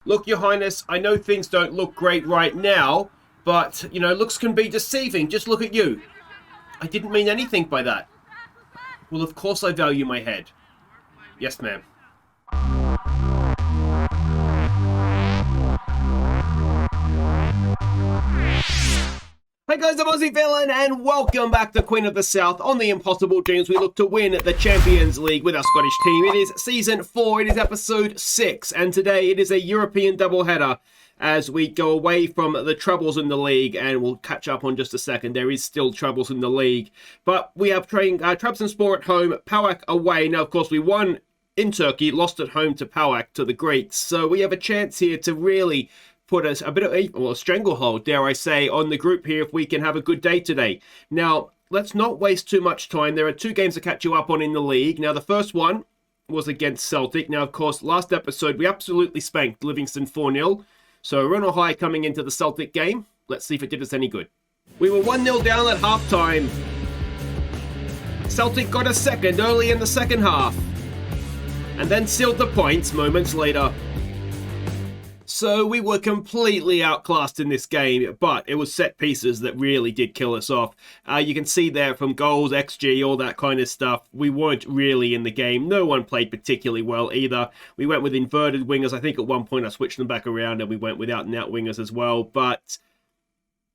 Look, Your Highness, I know things don't look great right now, but, looks can be deceiving. Just look at you. I didn't mean anything by that. Well, of course I value my head. Yes, ma'am. Hey guys, I'm Aussie Villain, and welcome back to Queen of the South. On the Impossible Dreams, we look to win the Champions League with our Scottish team. It is Season 4, it is Episode 6, and today it is a European doubleheader as we go away from the troubles in the league, and we'll catch up on just a second. There is still troubles in the league, but we have playing Trabzonspor at home, PAOK away. Now, of course, we won in Turkey, lost at home to PAOK, to the Greeks, so we have a chance here to really put us a bit of a stranglehold, dare I say, on the group here if we can have a good day today. Now, let's not waste too much time. There are two games to catch you up on in the league. Now, the first one was against Celtic. Now, of course, last episode, we absolutely spanked Livingston 4-0. So, run or high coming into the Celtic game. Let's see if it did us any good. We were 1-0 down at halftime. Celtic got a second early in the second half, and then sealed the points moments later. So we were completely outclassed in this game, but it was set pieces that really did kill us off. You can see there from goals, XG, all that kind of stuff. We weren't really in the game. No one played particularly well either. We went with inverted wingers. I think at one point I switched them back around and we went with out-and-out wingers as well. But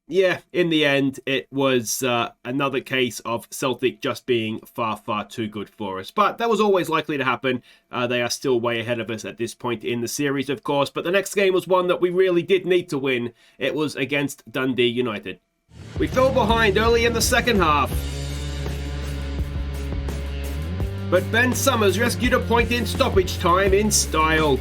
yeah, in the end, it was another case of Celtic just being far, far too good for us. But that was always likely to happen. They are still way ahead of us at this point in the series, of course. But the next game was one that we really did need to win. It was against Dundee United. We fell behind early in the second half, but Ben Summers rescued a point in stoppage time in style.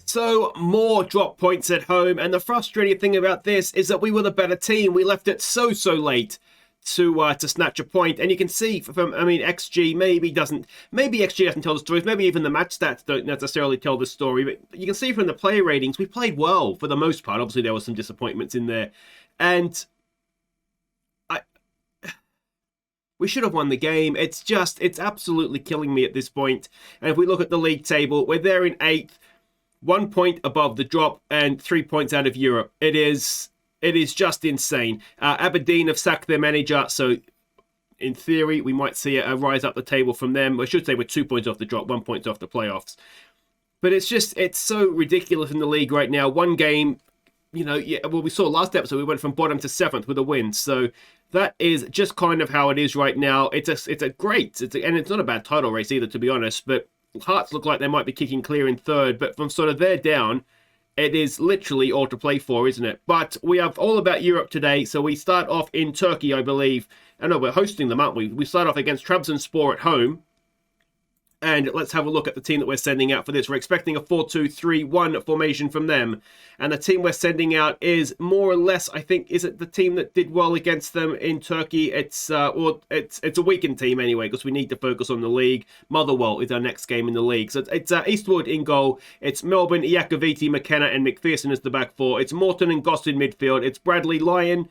So, more drop points at home, and the frustrating thing about this is that we were the better team. We left it so late to snatch a point, and you can see from, XG maybe XG doesn't tell the stories, maybe even the match stats don't necessarily tell the story, but you can see from the player ratings, we played well for the most part. Obviously, there were some disappointments in there, and we should have won the game. It's absolutely killing me at this point, and if we look at the league table, we're there in 8th, 1 point above the drop and 3 points out of Europe. It is just insane. Aberdeen have sacked their manager, so in theory, we might see a rise up the table from them. I should say we're 2 points off the drop, 1 point off the playoffs. But it's so ridiculous in the league right now. One game, we saw last episode, we went from bottom to 7th with a win. So that is just kind of how it is right now. And it's not a bad title race either, to be honest, but Hearts look like they might be kicking clear in 3rd, but from sort of there down, it is literally all to play for, isn't it? But we have all about Europe today, so we start off in Turkey, I believe. I know we're hosting them, aren't we? We start off against Trabzonspor at home. And let's have a look at the team that we're sending out for this. We're expecting a 4-2-3-1 formation from them. And the team we're sending out is more or less, I think, is it the team that did well against them in Turkey? It's a weakened team anyway, because we need to focus on the league. Motherwell is our next game in the league. So it's Eastwood in goal. It's Melbourne, Iakoviti, McKenna, and McPherson as the back four. It's Morton and Goss in midfield. It's Bradley Lyon,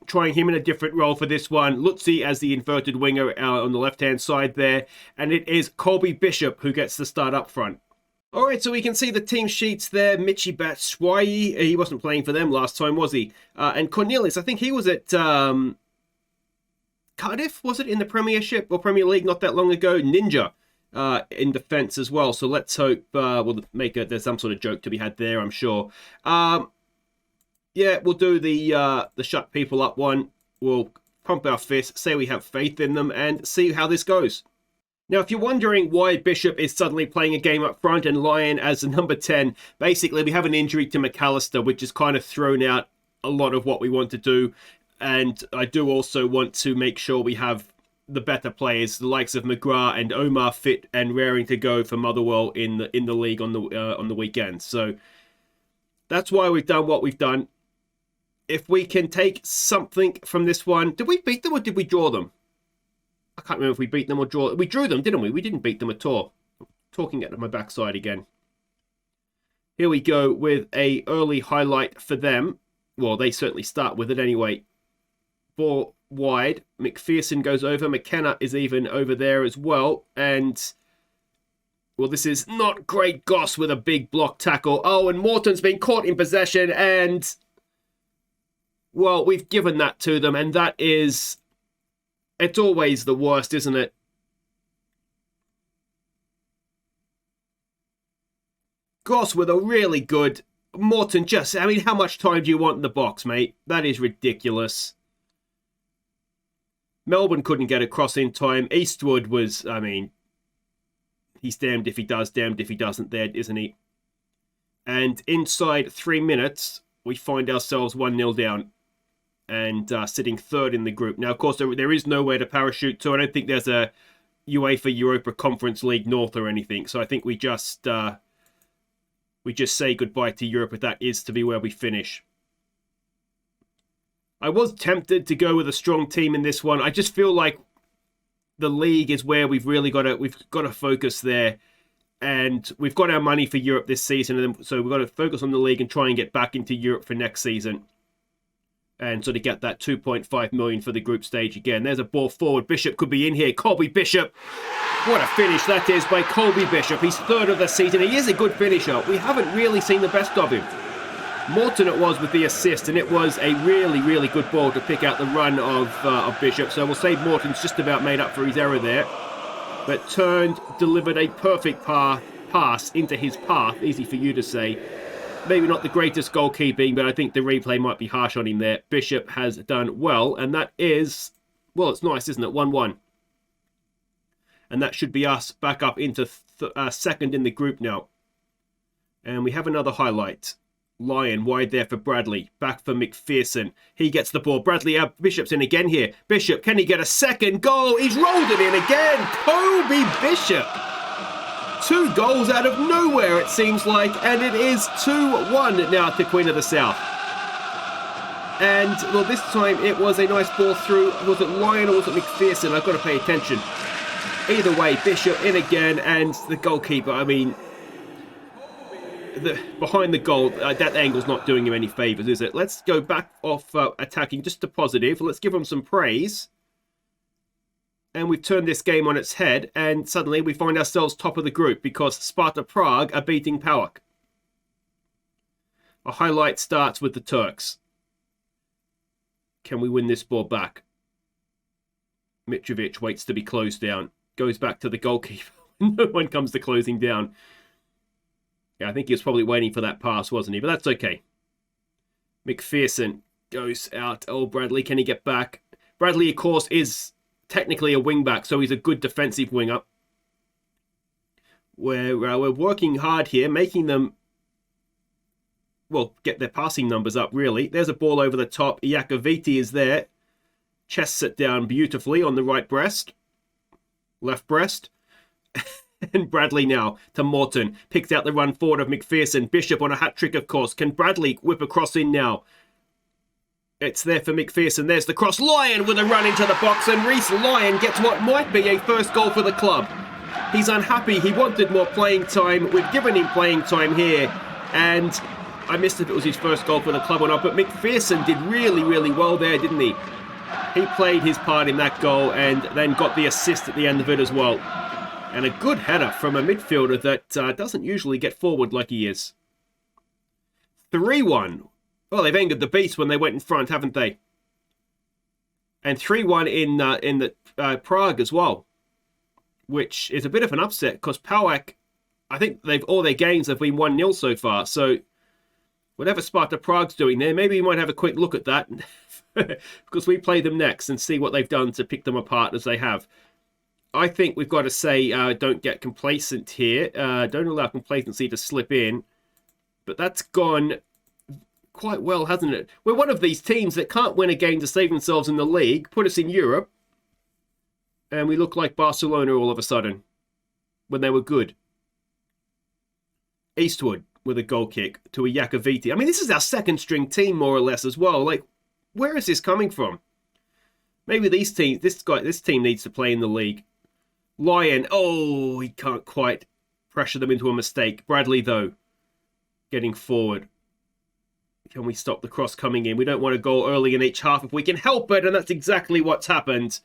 trying him in a different role for this one. Lutzi as the inverted winger on the left-hand side there. And it is Colby Bishop who gets the start up front. All right, so we can see the team sheets there. Michi Batshuayi, he wasn't playing for them last time, was he? And Cornelius, I think he was at Cardiff, was it, in the Premiership or Premier League not that long ago? Ninja in defence as well. So let's hope there's some sort of joke to be had there, I'm sure. Yeah, we'll do the shut people up one. We'll pump our fists, say we have faith in them, and see how this goes. Now, if you're wondering why Bishop is suddenly playing a game up front and Lyon as a number 10, basically we have an injury to McAllister, which has kind of thrown out a lot of what we want to do. And I do also want to make sure we have the better players, the likes of McGrath and Omar fit and raring to go for Motherwell in the league on the weekend. So that's why we've done what we've done. If we can take something from this one, did we beat them or did we draw them? I can't remember if we beat them or draw. We drew them, didn't we? We didn't beat them at all. I'm talking at my backside again. Here we go with a early highlight for them. Well, they certainly start with it anyway. Ball wide. McPherson goes over. McKenna is even over there as well. And Well, this is not great. Goss with a big block tackle. Oh, and Morton's been caught in possession, and well, we've given that to them, and that is... It's always the worst, isn't it? Goss with a really good... Morton just... I mean, how much time do you want in the box, mate? That is ridiculous. Melbourne couldn't get across in time. Eastwood was... I mean... He's damned if he does, damned if he doesn't there, isn't he? And inside 3 minutes, we find ourselves 1-0 down. And sitting third in the group. Now, of course, there is nowhere to parachute to. I don't think there's a UEFA Europa Conference League North or anything. So I think we just say goodbye to Europe if that is to be where we finish. I was tempted to go with a strong team in this one. I just feel like the league is where we've got to focus there. And we've got our money for Europe this season. And so we've got to focus on the league and try and get back into Europe for next season. And sort of get that 2.5 million for the group stage again. There's a ball forward. Bishop could be in here. Colby Bishop. What a finish that is by Colby Bishop. He's third of the season. He is a good finisher. We haven't really seen the best of him. Morton it was with the assist, and it was a really, really good ball to pick out the run of Bishop. So we'll say Morton's just about made up for his error there. But turned, delivered a perfect pass into his path. Easy for you to say. Maybe not the greatest goalkeeping, but I think the replay might be harsh on him there. Bishop has done well, and that is... Well, it's nice, isn't it? 1-1. And that should be us back up into second in the group now. And we have another highlight. Lyon wide there for Bradley. Back for McPherson. He gets the ball. Bradley, Bishop's in again here. Bishop, can he get a second goal? He's rolled it in again. Colby Bishop. 2 goals out of nowhere, it seems like. And it is 2-1 now to Queen of the South. And, well, this time it was a nice ball through. Was it Lyon or was it McPherson? I've got to pay attention. Either way, Bishop in again, and the goalkeeper, I mean... behind the goal, that angle's not doing him any favours, is it? Let's go back off attacking just to positive. Let's give him some praise. And we've turned this game on its head, and suddenly we find ourselves top of the group because Sparta Prague are beating PAOK. A highlight starts with the Turks. Can we win this ball back? Mitrovic waits to be closed down. Goes back to the goalkeeper. No one comes to closing down. Yeah, I think he was probably waiting for that pass, wasn't he? But that's okay. McPherson goes out. Oh, Bradley, can he get back? Bradley, of course, is technically a wing-back, so he's a good defensive winger. We're working hard here, making them, well, get their passing numbers up, really. There's a ball over the top. Iakoviti is there. Chests it down beautifully on the right breast. Left breast. And Bradley now to Morton. Picks out the run forward of McPherson. Bishop on a hat-trick, of course. Can Bradley whip across in now? It's there for McPherson. There's the cross. Lyon with a run into the box. And Reece Lyon gets what might be a first goal for the club. He's unhappy. He wanted more playing time. We've given him playing time here. And I missed if it was his first goal for the club or not. But McPherson did really, really well there, didn't he? He played his part in that goal and then got the assist at the end of it as well. And a good header from a midfielder that doesn't usually get forward like he is. 3-1. Well, they've angered the beast when they went in front, haven't they? And 3-1 in the Prague as well. Which is a bit of an upset because PAOK, I think all their games have been 1-0 so far. So whatever Sparta Prague's doing there, maybe we might have a quick look at that. Because we play them next and see what they've done to pick them apart as they have. I think we've got to say, don't get complacent here. Don't allow complacency to slip in. But that's gone quite well, hasn't it? We're one of these teams that can't win a game to save themselves in the league, put us in Europe, and we look like Barcelona all of a sudden, when they were good. Eastwood with a goal kick to a Iakoviti. I mean, this is our second string team, more or less, as well. Like, where is this coming from? Maybe this team needs to play in the league. Lyon, oh, he can't quite pressure them into a mistake. Bradley, though, getting forward. Can we stop the cross coming in? We don't want to go early in each half if we can help it, and that's exactly what's happened.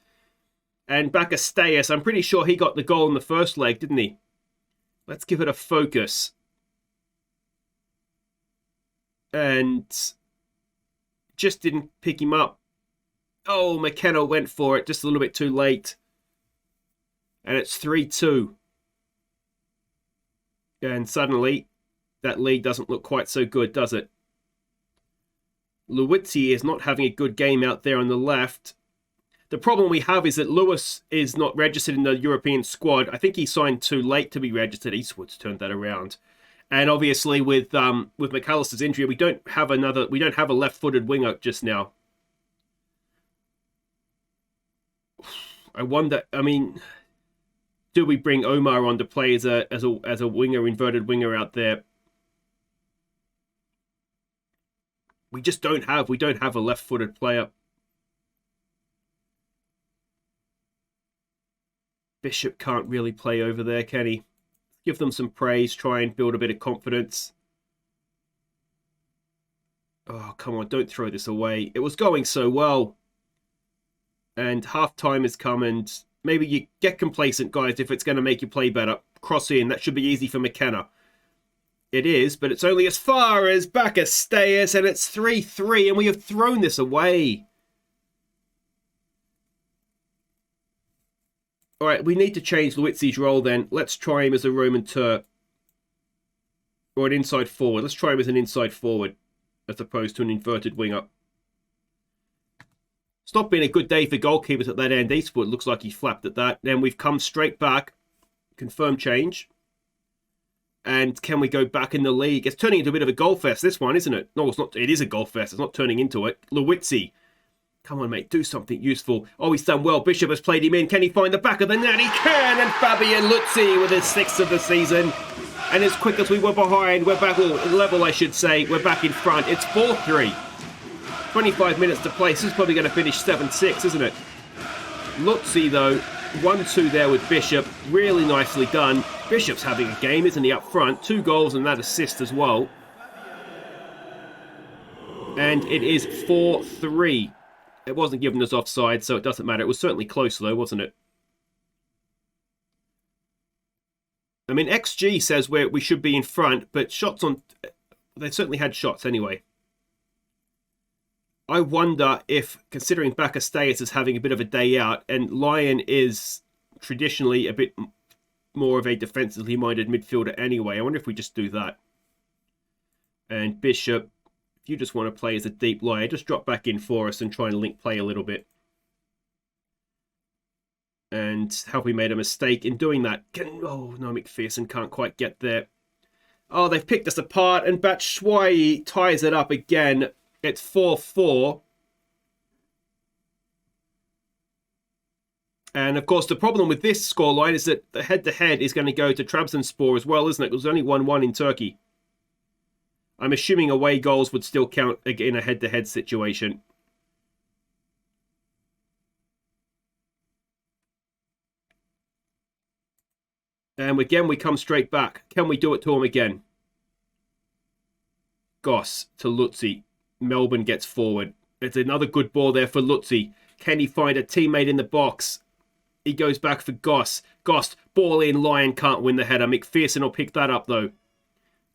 And Bakasteas, I'm pretty sure he got the goal in the first leg, didn't he? Let's give it a focus. And just didn't pick him up. Oh, McKenna went for it just a little bit too late. And it's 3-2. And suddenly, that lead doesn't look quite so good, does it? Lewitzi is not having a good game out there on the left. The problem we have is that Lewis is not registered in the European squad. I think he signed too late to be registered. Eastwood's turned that around. And obviously with McAllister's injury, we don't have a left-footed winger just now. I wonder, I mean, do we bring Omar on to play as a winger, inverted winger out there? We just don't have a left-footed player. Bishop can't really play over there, can he? Give them some praise, try and build a bit of confidence. Oh, come on, don't throw this away. It was going so well. And half-time has come, and maybe you get complacent, guys, if it's going to make you play better. Cross in, that should be easy for McKenna. It is, but it's only as far as Bacchus, and it's 3-3, and we have thrown this away. All right, we need to change Lewitzi's role then. Let's try him as a Roman Tur. Or an inside forward. Let's try him as an inside forward, as opposed to an inverted winger. It's not been a good day for goalkeepers at that end. Eastwood looks like he flapped at that. Then we've come straight back. Confirm change. And can we go back in the league? It's turning into a bit of a goal fest, this one, isn't it? No, it's not. It is a goal fest. It's not turning into it. Lewitzi. Come on, mate. Do something useful. Oh, he's done well. Bishop has played him in. Can he find the back of the net? He can. And Fabian Lutzi with his 6th of the season. And as quick as we were behind, we're back, well, level, I should say. We're back in front. It's 4-3. 25 minutes to play. This is probably going to finish 7-6, isn't it? Lutzi, though, 1-2 there with Bishop. Really nicely done. Bishop's having a game, isn't he, up front? 2 goals and that assist as well. And it is 4-3. It wasn't given us offside, so it doesn't matter. It was certainly close, though, wasn't it? I mean, XG says we should be in front, but shots on... They certainly had shots anyway. I wonder if, considering Bacchus is having a bit of a day out, and Lyon is traditionally a bit more of a defensively minded midfielder anyway, I wonder if we just do that. And Bishop... If you just want to play as a deep line, just drop back in for us and try and link play a little bit. And have we made a mistake in doing that? Oh, no, McPherson can't quite get there. Oh, they've picked us apart, and Batshuayi ties it up again. It's 4-4. And, of course, the problem with this scoreline is that the head-to-head is going to go to Trabzonspor as well, isn't it? It was only 1-1 in Turkey. I'm assuming away goals would still count in a head-to-head situation. And again, we come straight back. Can we do it to him again? Goss to Lutzi. Melbourne gets forward. It's another good ball there for Lutzi. Can he find a teammate in the box? He goes back for Goss. Goss, ball in. Lyon can't win the header. McPherson will pick that up, though.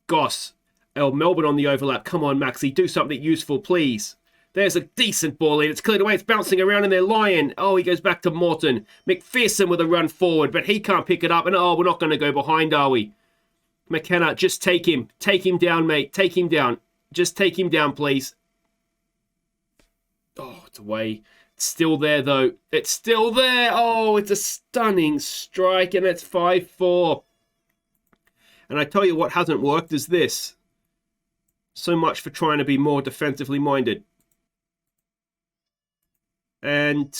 Goss. Melbourne on the overlap. Come on, Maxi. Do something useful, please. There's a decent ball in. It's cleared away. It's bouncing around in there. Lyon. Oh, he goes back to Morton. McPherson with a run forward, but he can't pick it up. And oh, we're not going to go behind, are we? McKenna, just take him. Take him down, mate. Take him down. Just take him down, please. Oh, it's away. It's still there, though. It's still there. Oh, it's a stunning strike, and it's 5-4. And I tell you what hasn't worked is this. So much for trying to be more defensively minded. And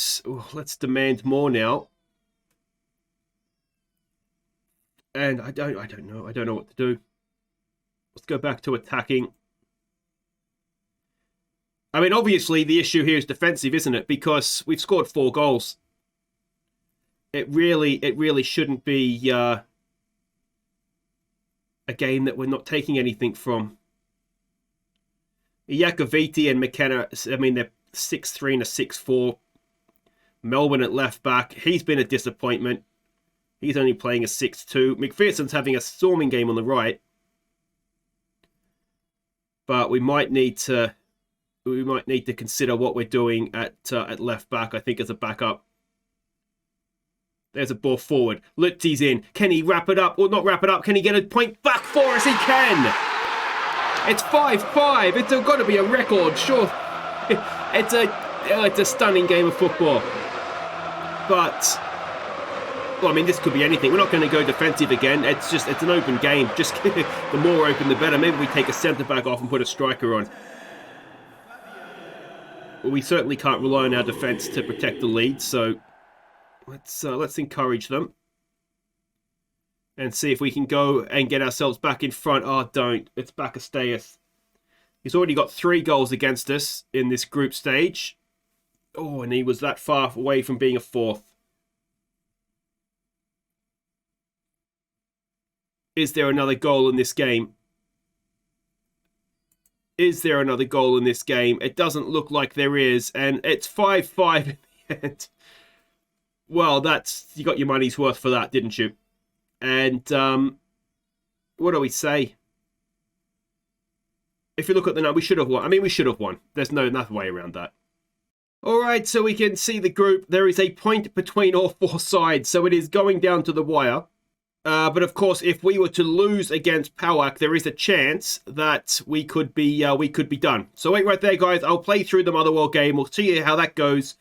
let's demand more now. And I don't know. I don't know what to do. Let's go back to attacking. I mean, obviously the issue here is defensive, isn't it? Because we've scored 4 goals. It really shouldn't be a game that we're not taking anything from. Iakoviti and McKenna, I mean, they're 6-3 and a 6-4. Melbourne at left back. He's been a disappointment. He's only playing a 6-2. McPherson's having a storming game on the right. But we might need to consider what we're doing at left back, I think, as a backup. There's a ball forward. Lutzi's in. Can he wrap it up or not wrap it up? Can he get a point back for us? He can! It's 5-5. It's got to be a record, sure. It's a stunning game of football. But, well, I mean, this could be anything. We're not going to go defensive again. It's an open game. Just the more open, the better. Maybe we take a centre-back off and put a striker on. Well, we certainly can't rely on our defence to protect the lead, so let's encourage them. And see if we can go and get ourselves back in front. Oh, don't. It's Bakastaeus. He's already got 3 goals against us in this group stage. Oh, and he was that far away from being a 4th. Is there another goal in this game? Is there another goal in this game? It doesn't look like there is. And it's 5-5 in the end. Well, you got your money's worth for that, didn't you? And what do we say? If you look at the number, we should have won. I mean, we should have won. There's no way around that. All right, so we can see the group. There is a point between all 4 sides, so it is going down to the wire. But of course, if we were to lose against PAOK, there is a chance that we could be done. So wait right there, guys. I'll play through the Motherwell game. We'll see how that goes,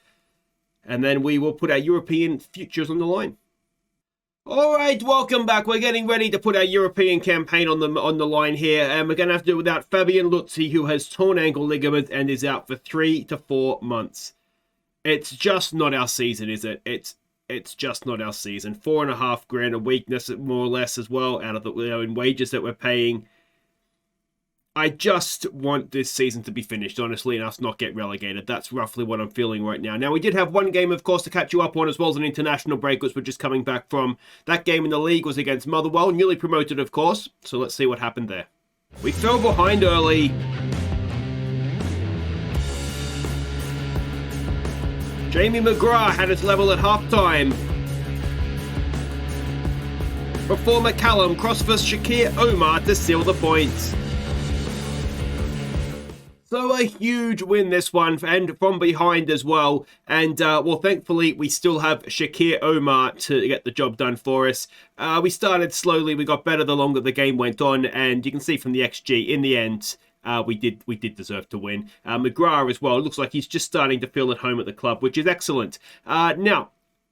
and then we will put our European futures on the line. All right, welcome back. We're getting ready to put our European campaign on the line here, and we're going to have to do it without Fabian Lutzi, who has torn ankle ligament and is out for 3 to 4 months. It's just not our season, is it? It's just not our season. 4.5 grand a weakness, more or less, as well, out of the in wages that we're paying. I just want this season to be finished, honestly, and us not get relegated. That's roughly what I'm feeling right now. Now, we did have one game, of course, to catch you up on, as well as an international break, which we're just coming back from. That game in the league was against Motherwell, newly promoted, of course. So let's see what happened there. We fell behind early. Jamie McGrath had his level at half-time. Before McCallum crossed for Shakir Omar to seal the points. So a huge win this one, and from behind as well. And, well, thankfully, we still have Shakir Omar to get the job done for us. We started slowly. We got better the longer the game went on. And you can see from the XG, in the end, we did deserve to win. McGrath as well. It looks like he's just starting to feel at home at the club, which is excellent. Now,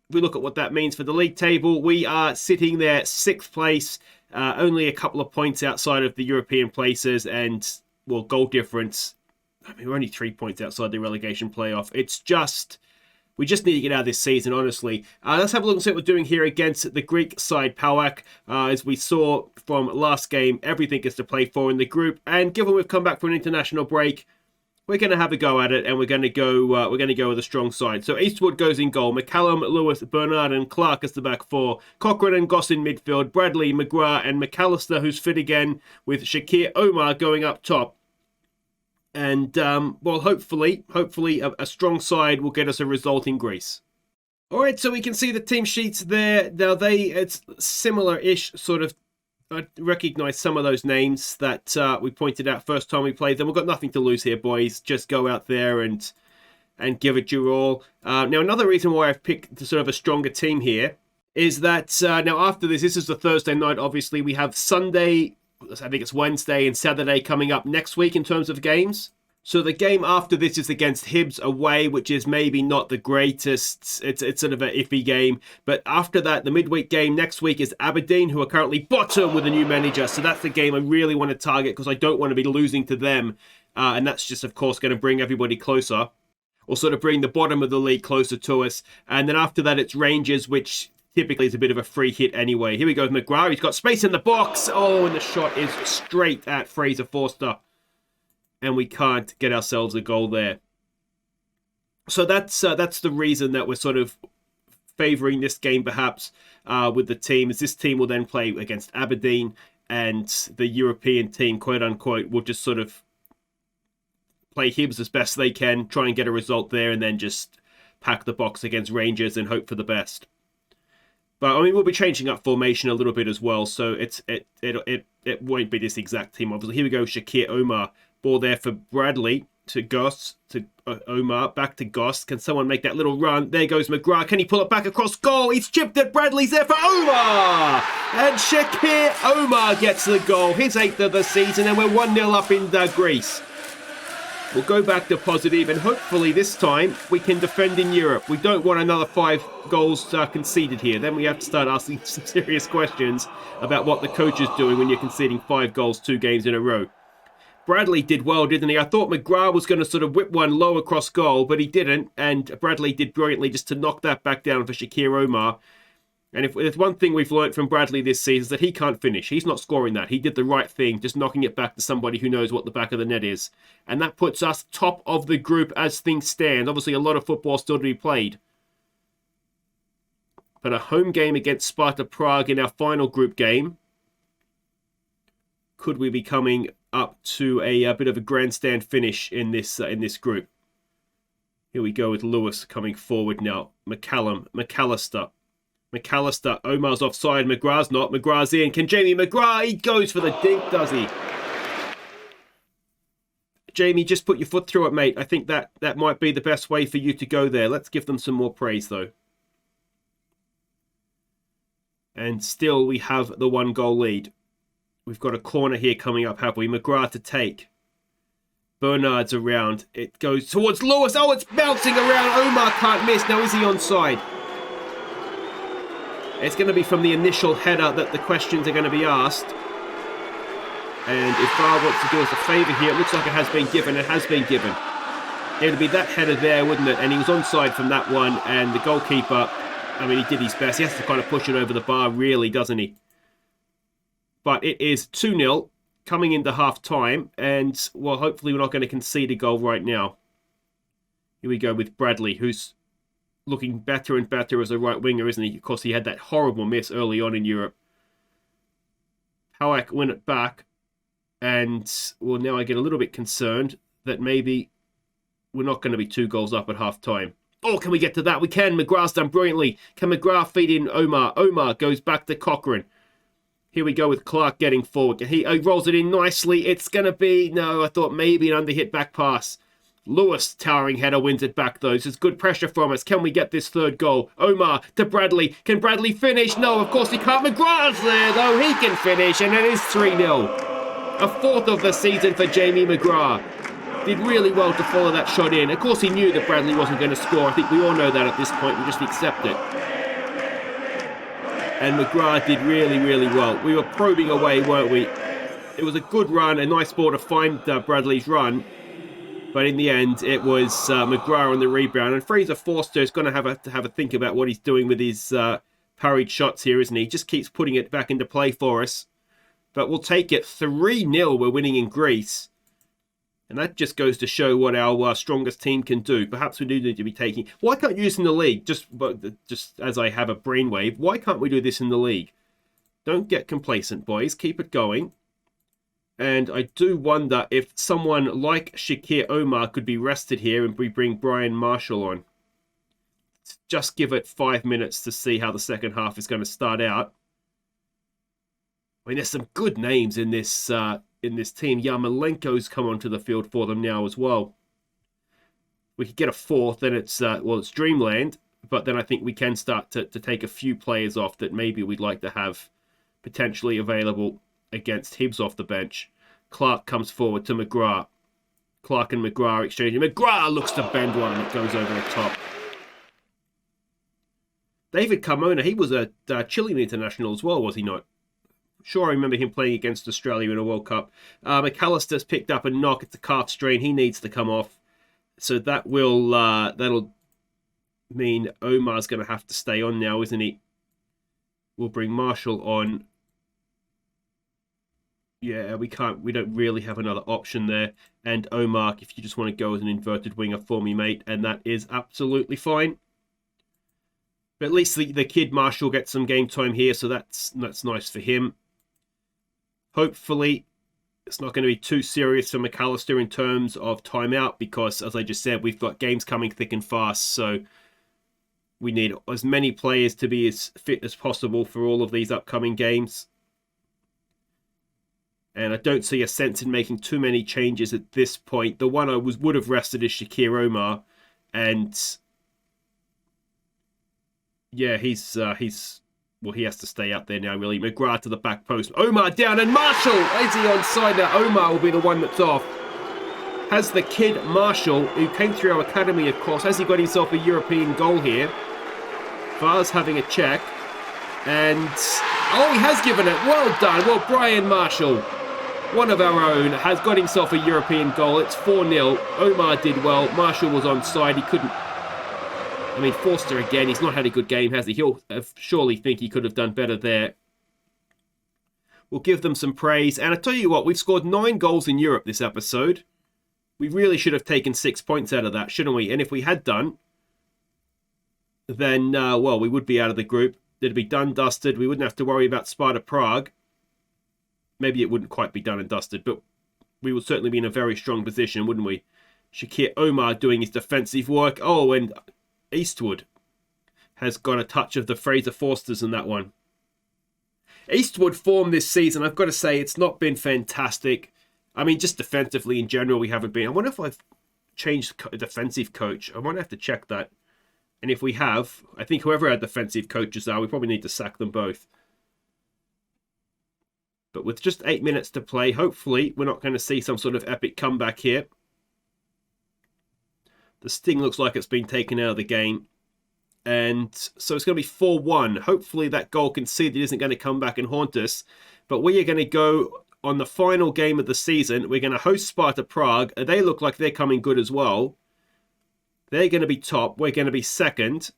if we look at what that means for the league table, we are sitting there 6th place, only a couple of points outside of the European places, and, well, goal difference. I mean, we're only 3 points outside the relegation playoff. It's just, we just need to get out of this season, honestly. Let's have a look and see what we're doing here against the Greek side, PAOK. As we saw from last game, everything is to play for in the group. And given we've come back from an international break, we're going to have a go at it, and we're going to go with a strong side. So Eastwood goes in goal. McCallum, Lewis, Bernard, and Clark as the back 4. Cochrane and Goss in midfield. Bradley, McGrath, and McAllister, who's fit again, with Shakir Omar going up top. And, well, hopefully a strong side will get us a result in Greece. All right, so we can see the team sheets there. Now, it's similar-ish, sort of. I recognise some of those names that we pointed out first time we played them. We've got nothing to lose here, boys. Just go out there and give it your all. Now, another reason why I've picked sort of a stronger team here is that, now, after this is the Thursday night, obviously. We have Sunday, I think it's Wednesday and Saturday coming up next week in terms of games. So the game after this is against Hibs away, which is maybe not the greatest. It's sort of an iffy game. But after that, the midweek game next week is Aberdeen, who are currently bottom with a new manager. So that's the game I really want to target because I don't want to be losing to them. And that's just, of course, going to bring everybody closer. Or sort of bring the bottom of the league closer to us. And then after that, it's Rangers, which typically is a bit of a free hit anyway. Here we go with McGrath. He's got space in the box. Oh, and the shot is straight at Fraser Forster. And we can't get ourselves a goal there. So that's the reason that we're sort of favouring this game, perhaps, with the team. Is this team will then play against Aberdeen, and the European team, quote unquote, will just sort of play Hibs as best they can, try and get a result there, and then just pack the box against Rangers and hope for the best. But I mean, we'll be changing up formation a little bit as well, so it won't be this exact team. Obviously, here we go. Shakir Omar, ball there for Bradley to Goss to Omar, back to Goss. Can someone make that little run? There goes McGrath. Can he pull it back across goal? He's chipped it. Bradley's there for Omar, and Shakir Omar gets the goal. His 8th of the season, and we're 1-0 up in Greece. We'll go back to positive, and hopefully this time we can defend in Europe. We don't want another 5 goals conceded here. Then we have to start asking some serious questions about what the coach is doing when you're conceding 5 goals 2 games in a row. Bradley did well, didn't he? I thought McGrath was going to sort of whip one low across goal, but he didn't, and Bradley did brilliantly just to knock that back down for Shakir Omar. And if there's one thing we've learned from Bradley this season is that he can't finish. He's not scoring that. He did the right thing, just knocking it back to somebody who knows what the back of the net is. And that puts us top of the group as things stand. Obviously, a lot of football still to be played. But a home game against Sparta Prague in our final group game. Could we be coming up to a bit of a grandstand finish in this group? Here we go with Lewis coming forward now. McAllister, Omar's offside, McGrath's not, McGrath's in. Can Jamie McGrath, he goes for the dink, does he? Jamie, just put your foot through it, mate. I think that might be the best way for you to go there. Let's give them some more praise, though. And still, we have the 1-goal lead. We've got a corner here coming up, have we? McGrath to take. Bernard's around. It goes towards Lewis. Oh, it's bouncing around. Omar can't miss. Now, is he onside? It's going to be from the initial header that the questions are going to be asked. And if VAR wants to do us a favour here, it looks like it has been given. It has been given. It would be that header there, wouldn't it? And he was onside from that one. And the goalkeeper, I mean, he did his best. He has to kind of push it over the bar, really, doesn't he? But it is 2-0 coming into half-time. And, well, hopefully we're not going to concede a goal right now. Here we go with Bradley, who's looking better and better as a right winger, isn't he? Of course, he had that horrible miss early on in Europe. PAOK win it back. And, well, now I get a little bit concerned that maybe we're not going to be 2 goals up at half-time. Oh, can we get to that? We can. McGrath's done brilliantly. Can McGrath feed in Omar? Omar goes back to Cochrane. Here we go with Clark getting forward. He rolls it in nicely. It's going to be... No, I thought maybe an underhit back pass. Lewis, towering header, wins it back, though. This is good pressure from us. Can we get this 3rd goal? Omar to Bradley. Can Bradley finish? No, of course he can't. McGrath's there, though. He can finish, and it is 3-0. A 4th of the season for Jamie McGrath. Did really well to follow that shot in. Of course, he knew that Bradley wasn't going to score. I think we all know that at this point. We just accept it. And McGrath did really, really well. We were probing away, weren't we? It was a good run, a nice ball to find Bradley's run. But in the end, it was McGrath on the rebound. And Fraser Forster is going to have a think about what he's doing with his parried shots here, isn't he? He just keeps putting it back into play for us. But we'll take it 3-0. We're winning in Greece. And that just goes to show what our strongest team can do. Perhaps we do need to be taking... Why can't you do this in the league? Just as I have a brainwave, why can't we do this in the league? Don't get complacent, boys. Keep it going. And I do wonder if someone like Shakir Omar could be rested here and we bring Brian Marshall on. Just give it 5 minutes to see how the second half is going to start out. I mean, there's some good names in this team. Yarmolenko's come onto the field for them now as well. We could get a 4th, then it's dreamland. But then I think we can start to take a few players off that maybe we'd like to have potentially available against Hibs off the bench. Clark comes forward to McGrath. Clark and McGrath exchanging. McGrath looks to bend one and it goes over the top. David Carmona, he was a Chilean international as well, was he not? Sure, I remember him playing against Australia in a World Cup. McAllister's picked up a knock. It's a calf strain. He needs to come off. So that'll mean Omar's going to have to stay on now, isn't he? We'll bring Marshall on. Yeah, we don't really have another option there. And Omar, if you just want to go as an inverted winger for me, mate, and that is absolutely fine. But at least the kid Marshall gets some game time here, so that's nice for him. Hopefully, it's not going to be too serious for McAllister in terms of timeout because, as I just said, we've got games coming thick and fast. So We need as many players to be as fit as possible for all of these upcoming games. And I don't see a sense in making too many changes at this point. The one I would have rested is Shakir Omar. And yeah, he has to stay up there now, really. McGrath to the back post. Omar down, and Marshall, is he onside now? Omar will be the one that's off. Has the kid Marshall, who came through our academy, of course, has he got himself a European goal here? VAR's having a check. And, oh, he has given it. Well done. Well, Brian Marshall, one of our own, has got himself a European goal. It's 4-0. Omar did well. Marshall was onside. He couldn't. I mean, Forster again, he's not had a good game, has he? He'll surely think he could have done better there. We'll give them some praise. And I tell you what, we've scored 9 goals in Europe this episode. We really should have taken 6 points out of that, shouldn't we? And if we had done, then, well, we would be out of the group. It'd be done, dusted. We wouldn't have to worry about Sparta Prague. Maybe it wouldn't quite be done and dusted, but we would certainly be in a very strong position, wouldn't we? Shakir Omar doing his defensive work. Oh, and Eastwood has got a touch of the Fraser Forsters in that one. Eastwood form this season, I've got to say, it's not been fantastic. I mean, just defensively in general, we haven't been. I wonder if I've changed a defensive coach. I might have to check that. And if we have, I think whoever our defensive coaches are, we probably need to sack them both. But with just 8 minutes to play, hopefully we're not going to see some sort of epic comeback here. The sting looks like it's been taken out of the game. And so it's going to be 4-1. Hopefully that goal conceded isn't going to come back and haunt us. But we are going to go on the final game of the season. We're going to host Sparta Prague. They look like they're coming good as well. They're going to be top. We're going to be second.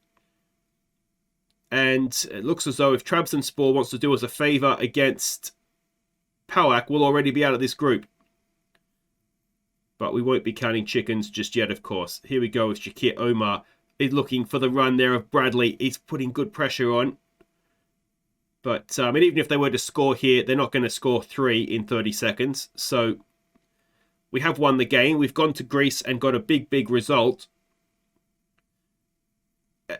And it looks as though if Trabzonspor wants to do us a favour against PAOK, we'll already be out of this group. But we won't be counting chickens just yet, of course. Here we go with Shakir Omar. He's looking for the run there of Bradley. He's putting good pressure on. But I mean, even if they were to score here, they're not going to score 3 in 30 seconds. So we have won the game. We've gone to Greece and got a big, big result.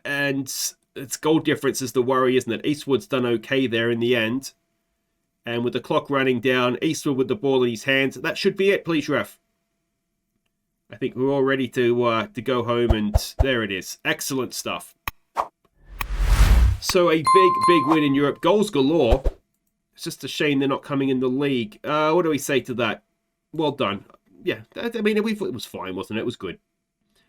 And it's goal difference is the worry, isn't it? Eastwood's done okay there in the end. And with the clock running down, Eastwood with the ball in his hands. That should be it, please, ref. I think we're all ready to go home, and there it is. Excellent stuff. So a big, big win in Europe. Goals galore. It's just a shame they're not coming in the league. What do we say to that? Well done. Yeah, I mean, it was fine, wasn't it? It was good.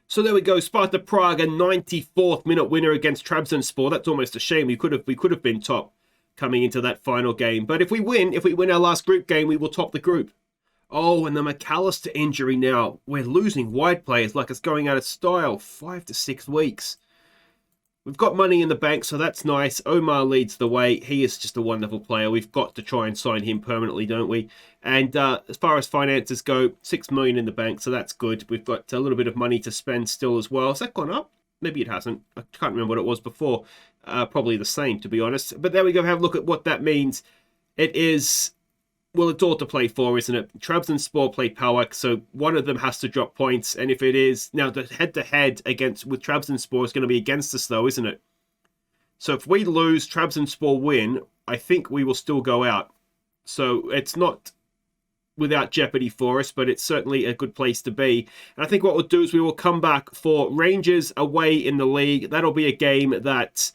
So there we go. Sparta Prague, a 94th minute winner against Trabzonspor. That's almost a shame. We could have been top coming into that final game. But if we win our last group game, we will top the group. Oh, and the McAllister injury now. We're losing wide players like it's going out of style. 5 to 6 weeks. We've got money in the bank, so that's nice. Omar leads the way. He is just a wonderful player. We've got to try and sign him permanently, don't we? And as far as finances go, 6 million in the bank, so that's good. We've got a little bit of money to spend still as well. Has that gone up? Maybe it hasn't. I can't remember what it was before. Probably the same, to be honest. But there we go. Have a look at what that means. It is... Well, it's all to play for, isn't it? Trabzonspor play PAOK, so one of them has to drop points. And if it is... Now, the head-to-head with Trabzonspor is going to be against us, though, isn't it? So if we lose, Trabzonspor win, I think we will still go out. So it's not without jeopardy for us, but it's certainly a good place to be. And I think what we'll do is we will come back for Rangers away in the league. That'll be a game that...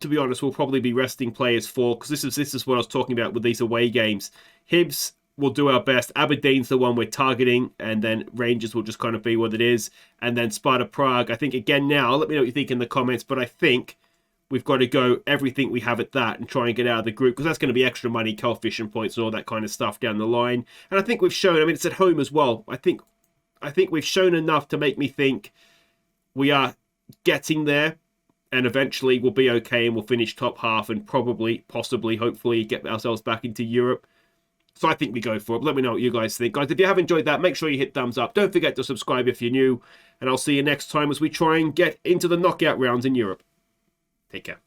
to be honest, we'll probably be resting players for, because this is what I was talking about with these away games. Hibs will do our best. Aberdeen's the one we're targeting, and then Rangers will just kind of be what it is. And then Sparta Prague, I think, again now, let me know what you think in the comments, but I think we've got to go everything we have at that and try and get out of the group, because that's going to be extra money, coefficient points, and all that kind of stuff down the line. And I think we've shown, I mean, it's at home as well. I think we've shown enough to make me think we are getting there. And eventually we'll be okay and we'll finish top half and probably, possibly, hopefully get ourselves back into Europe. So I think we go for it. Let me know what you guys think. Guys, if you have enjoyed that, make sure you hit thumbs up. Don't forget to subscribe if you're new. And I'll see you next time as we try and get into the knockout rounds in Europe. Take care.